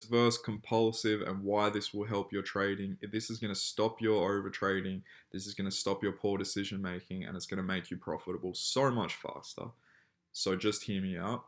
versus compulsive and why this will help your trading. This is going to stop your over trading. This is going to stop your poor decision making, and it's going to make you profitable so much faster. So just hear me out.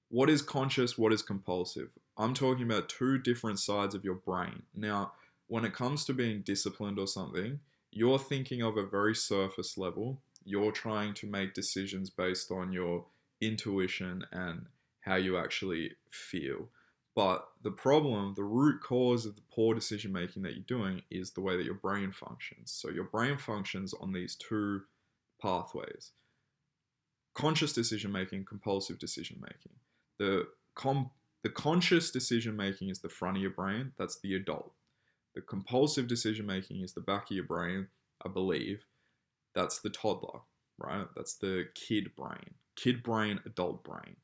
What is conscious? What is compulsive? I'm talking about two different sides of your brain. Now, when it comes to being disciplined or something, you're thinking of a very surface level. You're trying to make decisions based on your intuition and how you actually feel. But the problem, the root cause of the poor decision making that you're doing is the way that your brain functions. So your brain functions on these two pathways: conscious decision making, compulsive decision making. The the conscious decision making is the front of your brain, that's the adult. The compulsive decision making is the back of your brain, I believe. That's the toddler, right? That's the kid brain. Kid brain, adult brain.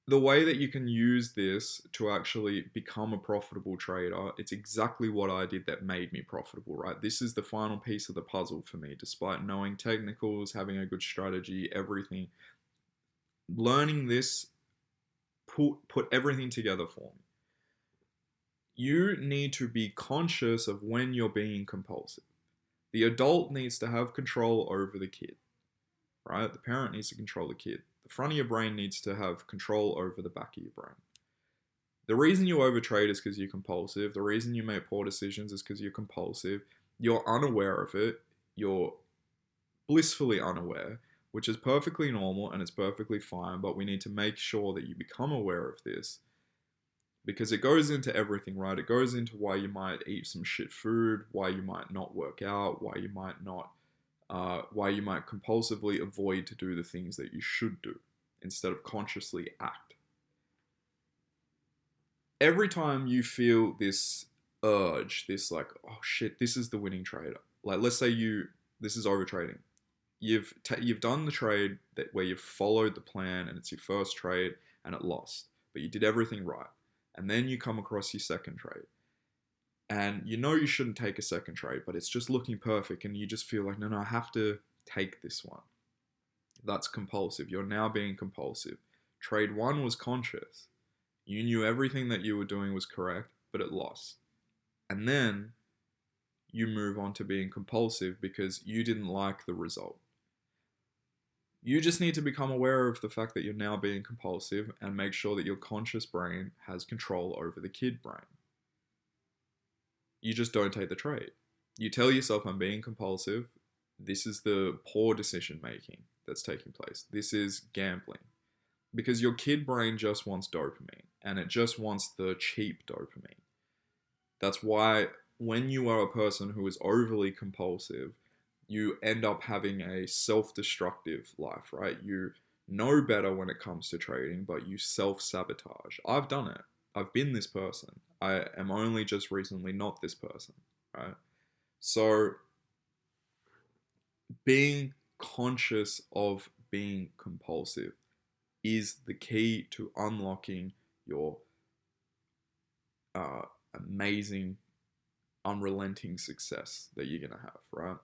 The way that you can use this to actually become a profitable trader, it's exactly what I did that made me profitable, right? This is the final piece of the puzzle for me, despite knowing technicals, having a good strategy, everything. Learning this put everything together for me. You need to be conscious of when you're being compulsive. The adult needs to have control over the kid, right? The parent needs to control the kid. The front of your brain needs to have control over the back of your brain. The reason you overtrade is because you're compulsive. The reason you make poor decisions is because you're compulsive. You're unaware of it. You're blissfully unaware, which is perfectly normal and it's perfectly fine, but we need to make sure that you become aware of this because it goes into everything, right? It goes into why you might eat some shit food, why you might not work out, why you might not, why you might compulsively avoid to do the things that you should do instead of consciously act. Every time you feel this urge, this like, oh shit, this is the winning trader. Like, let's say this is overtrading. You've done the trade where you've followed the plan and it's your first trade and it lost, but you did everything right. And then you come across your second trade. And you know you shouldn't take a second trade, but it's just looking perfect and you just feel like, no, I have to take this one. That's compulsive. You're now being compulsive. Trade one was conscious. You knew everything that you were doing was correct, but it lost. And then you move on to being compulsive because you didn't like the result. You just need to become aware of the fact that you're now being compulsive and make sure that your conscious brain has control over the kid brain. You just don't take the trade. You tell yourself, I'm being compulsive. This is the poor decision making that's taking place. This is gambling. Because your kid brain just wants dopamine and it just wants the cheap dopamine. That's why when you are a person who is overly compulsive, you end up having a self-destructive life, right? You know better when it comes to trading, but you self-sabotage. I've done it. I've been this person. I am only just recently not this person, right? So being conscious of being compulsive is the key to unlocking your amazing, unrelenting success that you're going to have, right?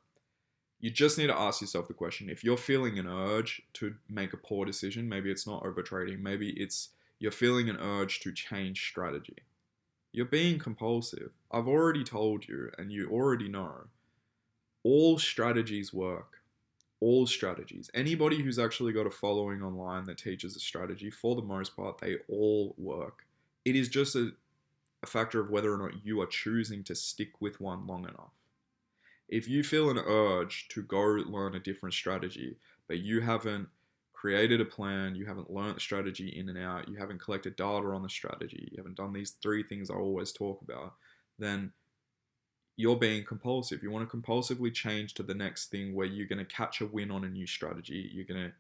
You just need to ask yourself the question, if you're feeling an urge to make a poor decision, maybe it's not overtrading, maybe it's you're feeling an urge to change strategy. You're being compulsive. I've already told you, and you already know, all strategies work. All strategies. Anybody who's actually got a following online that teaches a strategy, for the most part, they all work. It is just a factor of whether or not you are choosing to stick with one long enough. If you feel an urge to go learn a different strategy, but you haven't created a plan, you haven't learned the strategy in and out, you haven't collected data on the strategy, you haven't done these three things I always talk about, then you're being compulsive. You want to compulsively change to the next thing where you're going to catch a win on a new strategy. You're going to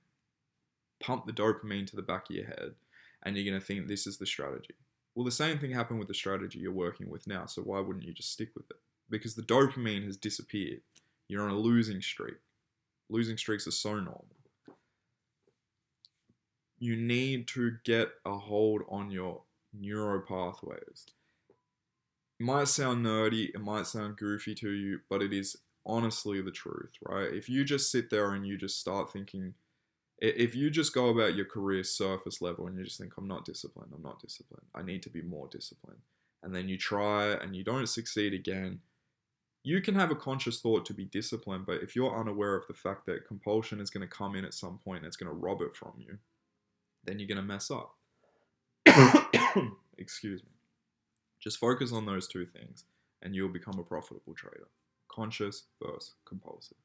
pump the dopamine to the back of your head and you're going to think this is the strategy. Well, the same thing happened with the strategy you're working with now. So why wouldn't you just stick with it? Because the dopamine has disappeared. You're on a losing streak. Losing streaks are so normal. You need to get a hold on your neuro pathways. It might sound nerdy, it might sound goofy to you, but it is honestly the truth, right? If you just sit there and you just start thinking If you just go about your career surface level and you just think, I'm not disciplined, I need to be more disciplined, and then you try and you don't succeed again, you can have a conscious thought to be disciplined, but if you're unaware of the fact that compulsion is going to come in at some point and it's going to rob it from you, then you're going to mess up. Excuse me. Just focus on those two things and you'll become a profitable trader. Conscious versus compulsive.